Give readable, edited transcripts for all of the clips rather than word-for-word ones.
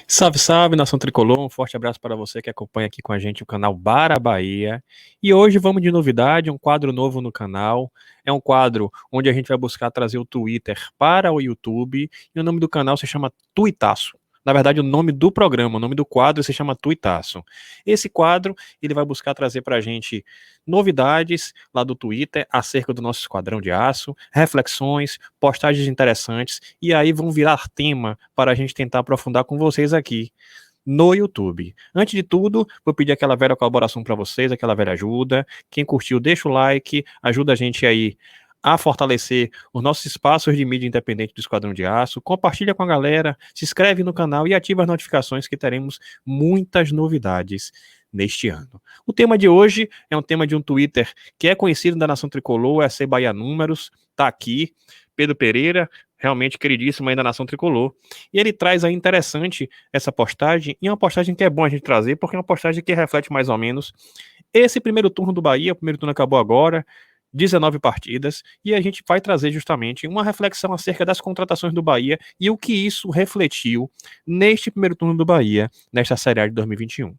Salve, salve, nação tricolor, um forte abraço para você que acompanha aqui com a gente o canal Bara Bahia. E hoje vamos de novidade, um quadro novo no canal. É um quadro onde a gente vai buscar trazer o Twitter para o YouTube e o nome do canal se chama Tuitaço. Na verdade, o nome do programa, o nome do quadro se chama Tuitaço. Esse quadro, ele vai buscar trazer para a gente novidades lá do Twitter acerca do nosso Esquadrão de Aço, reflexões, postagens interessantes, e aí vão virar tema para a gente tentar aprofundar com vocês aqui no YouTube. Antes de tudo, vou pedir aquela velha colaboração para vocês, aquela velha ajuda. Quem curtiu, deixa o like, ajuda a gente aí a fortalecer os nossos espaços de mídia independente do Esquadrão de Aço. Compartilha com a galera, se inscreve no canal e ativa as notificações que teremos muitas novidades neste ano. O tema de hoje é um tema de um Twitter que é conhecido da Nação Tricolor, é C Bahia Números, tá aqui, Pedro Pereira, realmente queridíssimo aí da Nação Tricolor. E ele traz aí interessante essa postagem, e é uma postagem que é bom a gente trazer, porque é uma postagem que reflete mais ou menos esse primeiro turno do Bahia. O primeiro turno acabou agora, 19 partidas, e a gente vai trazer justamente uma reflexão acerca das contratações do Bahia e o que isso refletiu neste primeiro turno do Bahia, nesta Série A de 2021.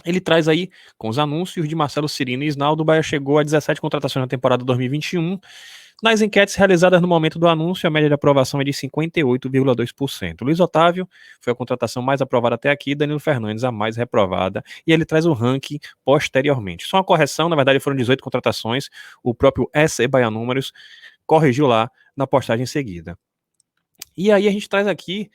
Ele traz aí, com os anúncios de Marcelo Cirino e Isnaldo, o Bahia chegou a 17 contratações na temporada 2021. Nas enquetes realizadas no momento do anúncio, a média de aprovação é de 58,2%. Luiz Otávio foi a contratação mais aprovada até aqui, Danilo Fernandes a mais reprovada, e ele traz o ranking posteriormente. Só uma correção, na verdade foram 18 contratações, o próprio SC Bahia Números corrigiu lá na postagem em seguida. E aí a gente traz aqui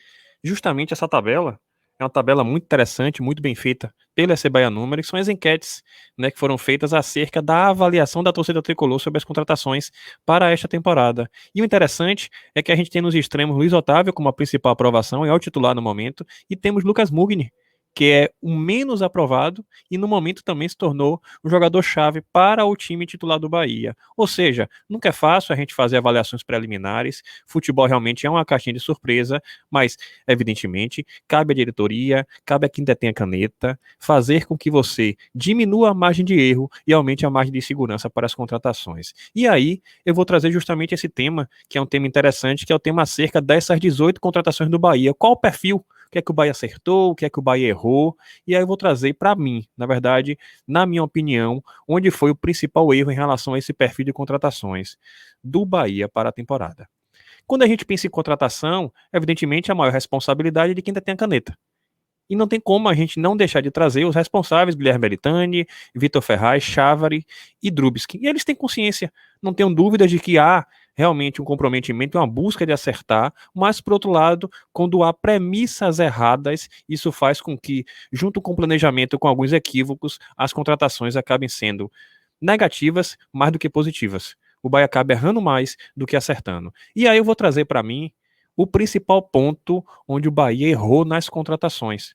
justamente essa tabela. É uma tabela muito interessante, muito bem feita pelo SC Bahia Números, que são as enquetes, né, que foram feitas acerca da avaliação da torcida tricolor sobre as contratações para esta temporada. E o interessante é que a gente tem nos extremos Luiz Otávio como a principal aprovação, é o titular no momento, e temos Lucas Mugni, que é o menos aprovado e no momento também se tornou um jogador-chave para o time titular do Bahia. Ou seja, nunca é fácil a gente fazer avaliações preliminares, futebol realmente é uma caixinha de surpresa, mas, evidentemente, cabe à diretoria, cabe a quem detém a caneta, fazer com que você diminua a margem de erro e aumente a margem de segurança para as contratações. E aí, eu vou trazer justamente esse tema, que é um tema interessante, que é o tema acerca dessas 18 contratações do Bahia. Qual o perfil? O que é que o Bahia acertou, o que é que o Bahia errou, e aí eu vou trazer para mim, na verdade, na minha opinião, onde foi o principal erro em relação a esse perfil de contratações do Bahia para a temporada. Quando a gente pensa em contratação, evidentemente a maior responsabilidade é de quem detém a caneta. E não tem como a gente não deixar de trazer os responsáveis, Guilherme Belitani, Vitor Ferraz, Chávari e Drubsky. E eles têm consciência, não tenham dúvidas de que há realmente um comprometimento, uma busca de acertar, mas, por outro lado, quando há premissas erradas, isso faz com que, junto com o planejamento, com alguns equívocos, as contratações acabem sendo negativas mais do que positivas. O Bahia acaba errando mais do que acertando. E aí eu vou trazer para mim o principal ponto onde o Bahia errou nas contratações.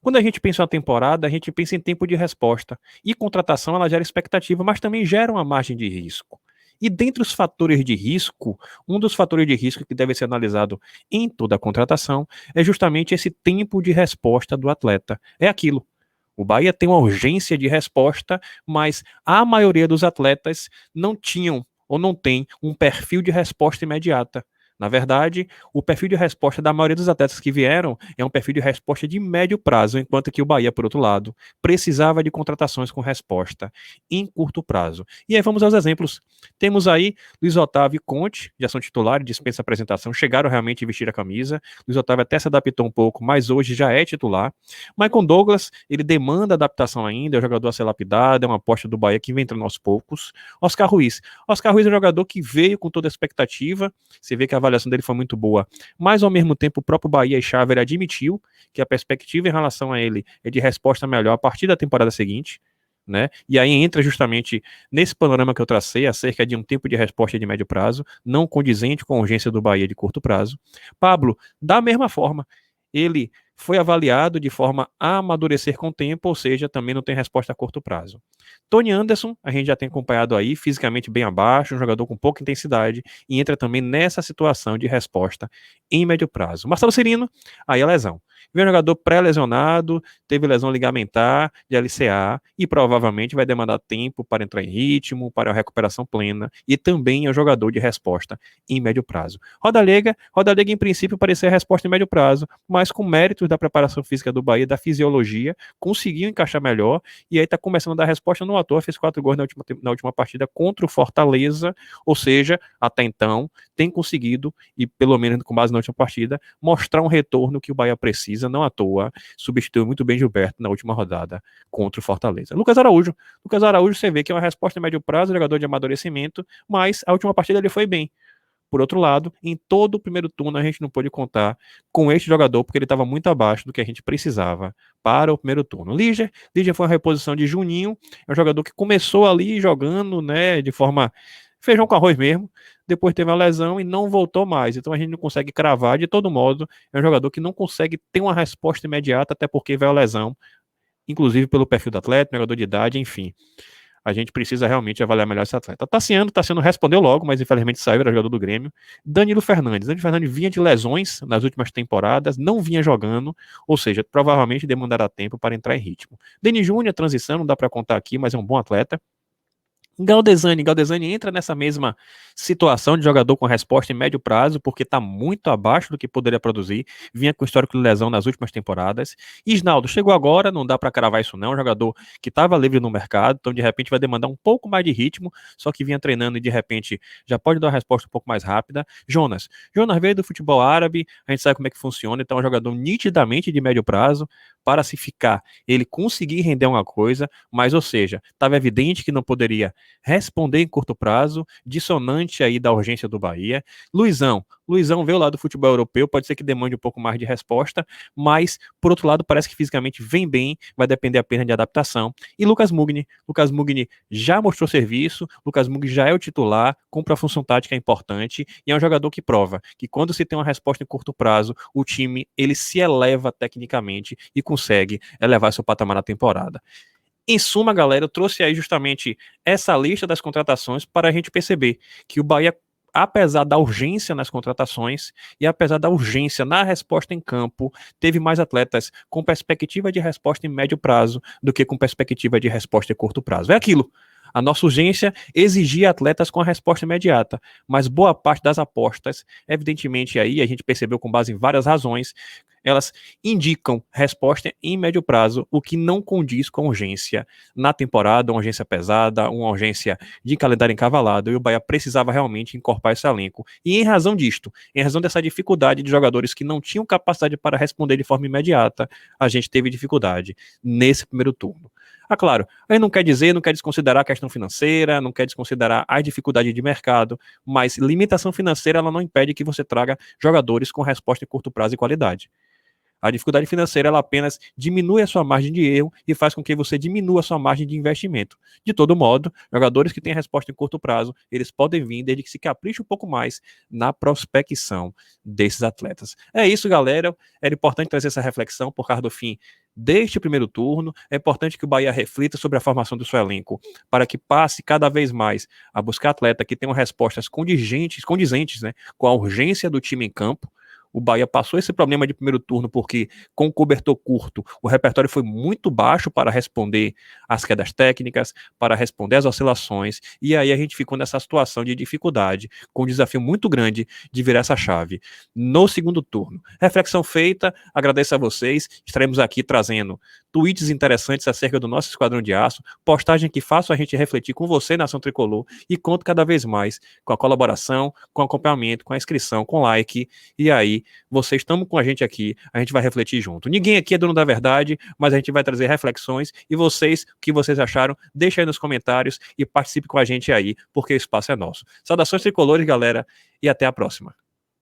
Quando a gente pensa na temporada, a gente pensa em tempo de resposta. E contratação, ela gera expectativa, mas também gera uma margem de risco. E dentre os fatores de risco, um dos fatores de risco que deve ser analisado em toda a contratação é justamente esse tempo de resposta do atleta. É aquilo. O Bahia tem uma urgência de resposta, mas a maioria dos atletas não tinham ou não tem um perfil de resposta imediata. Na verdade, o perfil de resposta da maioria dos atletas que vieram é um perfil de resposta de médio prazo, enquanto que o Bahia, por outro lado, precisava de contratações com resposta em curto prazo. E aí vamos aos exemplos. Temos aí Luiz Otávio e Conte, já são titulares, dispensa apresentação, chegaram realmente a vestir a camisa. Luiz Otávio até se adaptou um pouco, mas hoje já é titular. Michael Douglas, ele demanda adaptação ainda, é um jogador a ser lapidado, é uma aposta do Bahia que vem entrando aos poucos. Oscar Ruiz é um jogador que veio com toda a expectativa, você vê que a avaliação dele foi muito boa, mas ao mesmo tempo o próprio Bahia e Chávari admitiu que a perspectiva em relação a ele é de resposta melhor a partir da temporada seguinte, né? E aí entra justamente nesse panorama que eu tracei acerca de um tempo de resposta de médio prazo, não condizente com a urgência do Bahia de curto prazo. Pablo, da mesma forma, ele foi avaliado de forma a amadurecer com o tempo, ou seja, também não tem resposta a curto prazo. Tony Anderson, a gente já tem acompanhado aí, fisicamente bem abaixo, um jogador com pouca intensidade, e entra também nessa situação de resposta em médio prazo. Marcelo Cirino, aí é lesão. Vem um jogador pré-lesionado, teve lesão ligamentar de LCA e provavelmente vai demandar tempo para entrar em ritmo, para a recuperação plena, e também é um jogador de resposta em médio prazo. Rodalega em princípio parecia a resposta em médio prazo, mas com méritos da preparação física do Bahia, da fisiologia, conseguiu encaixar melhor, e aí está começando a dar resposta no ator, fez 4 gols na última partida contra o Fortaleza, ou seja, até então, tem conseguido, e pelo menos com base na última partida, mostrar um retorno que o Bahia precisa, não à toa, substituiu muito bem Gilberto na última rodada contra o Fortaleza. Lucas Araújo, você vê que é uma resposta a médio prazo, jogador de amadurecimento, mas a última partida ele foi bem. Por outro lado, em todo o primeiro turno a gente não pôde contar com este jogador porque ele estava muito abaixo do que a gente precisava para o primeiro turno. Liger foi uma reposição de Juninho, é um jogador que começou ali jogando, né, de forma feijão com arroz mesmo, depois teve uma lesão e não voltou mais. Então a gente não consegue cravar de todo modo, é um jogador que não consegue ter uma resposta imediata até porque veio a lesão, inclusive pelo perfil do atleta, jogador de idade, enfim. A gente precisa realmente avaliar melhor esse atleta. Tassiano respondeu logo, mas infelizmente saiu, era jogador do Grêmio. Danilo Fernandes vinha de lesões nas últimas temporadas, não vinha jogando, ou seja, provavelmente demandará tempo para entrar em ritmo. Denis Júnior, transição, não dá para contar aqui, mas é um bom atleta. Galdesani entra nessa mesma situação de jogador com resposta em médio prazo, porque está muito abaixo do que poderia produzir, vinha com histórico de lesão nas últimas temporadas. Isnaldo chegou agora, não dá para cravar isso não, um jogador que estava livre no mercado, então de repente vai demandar um pouco mais de ritmo, só que vinha treinando e de repente já pode dar uma resposta um pouco mais rápida. Jonas veio do futebol árabe, a gente sabe como é que funciona, então é um jogador nitidamente de médio prazo, para se ficar, ele conseguir render uma coisa, mas ou seja, estava evidente que não poderia responder em curto prazo, dissonante aí da urgência do Bahia. Luizão veio lá do futebol europeu, pode ser que demande um pouco mais de resposta, mas por outro lado parece que fisicamente vem bem, vai depender apenas de adaptação. E Lucas Mugni já mostrou serviço, Lucas Mugni já é o titular, cumpre a função tática importante e é um jogador que prova que quando se tem uma resposta em curto prazo, o time ele se eleva tecnicamente e consegue elevar seu patamar na temporada. Em suma, galera, eu trouxe aí justamente essa lista das contratações para a gente perceber que o Bahia, apesar da urgência nas contratações e apesar da urgência na resposta em campo, teve mais atletas com perspectiva de resposta em médio prazo do que com perspectiva de resposta em curto prazo. É aquilo. A nossa urgência exigia atletas com a resposta imediata, mas boa parte das apostas, evidentemente aí a gente percebeu com base em várias razões, elas indicam resposta em médio prazo, o que não condiz com urgência na temporada, uma urgência pesada, uma urgência de calendário encavalado, e o Bahia precisava realmente incorporar esse elenco. E em razão disto, em razão dessa dificuldade de jogadores que não tinham capacidade para responder de forma imediata, a gente teve dificuldade nesse primeiro turno. Ah, claro, aí não quer desconsiderar a questão financeira, não quer desconsiderar a dificuldade de mercado, mas limitação financeira ela não impede que você traga jogadores com resposta em curto prazo e qualidade. A dificuldade financeira ela apenas diminui a sua margem de erro e faz com que você diminua a sua margem de investimento. De todo modo, jogadores que têm resposta em curto prazo, eles podem vir desde que se capriche um pouco mais na prospecção desses atletas. É isso, galera. Era importante trazer essa reflexão por causa do fim deste primeiro turno. É importante que o Bahia reflita sobre a formação do seu elenco para que passe cada vez mais a buscar atleta que tenham respostas condizentes, né, com a urgência do time em campo. O Bahia passou esse problema de primeiro turno porque, com o cobertor curto, o repertório foi muito baixo para responder às quedas técnicas, para responder às oscilações, e aí a gente ficou nessa situação de dificuldade, com um desafio muito grande de virar essa chave no segundo turno. Reflexão feita, agradeço a vocês, estaremos aqui trazendo tweets interessantes acerca do nosso Esquadrão de Aço, postagem que faça a gente refletir com você, Nação Tricolor, e conto cada vez mais com a colaboração, com o acompanhamento, com a inscrição, com like, e aí vocês estão com a gente aqui, a gente vai refletir junto. Ninguém aqui é dono da verdade, mas a gente vai trazer reflexões e vocês, o que vocês acharam, deixa aí nos comentários e participe com a gente aí, porque o espaço é nosso. Saudações tricolores, galera, e até a próxima.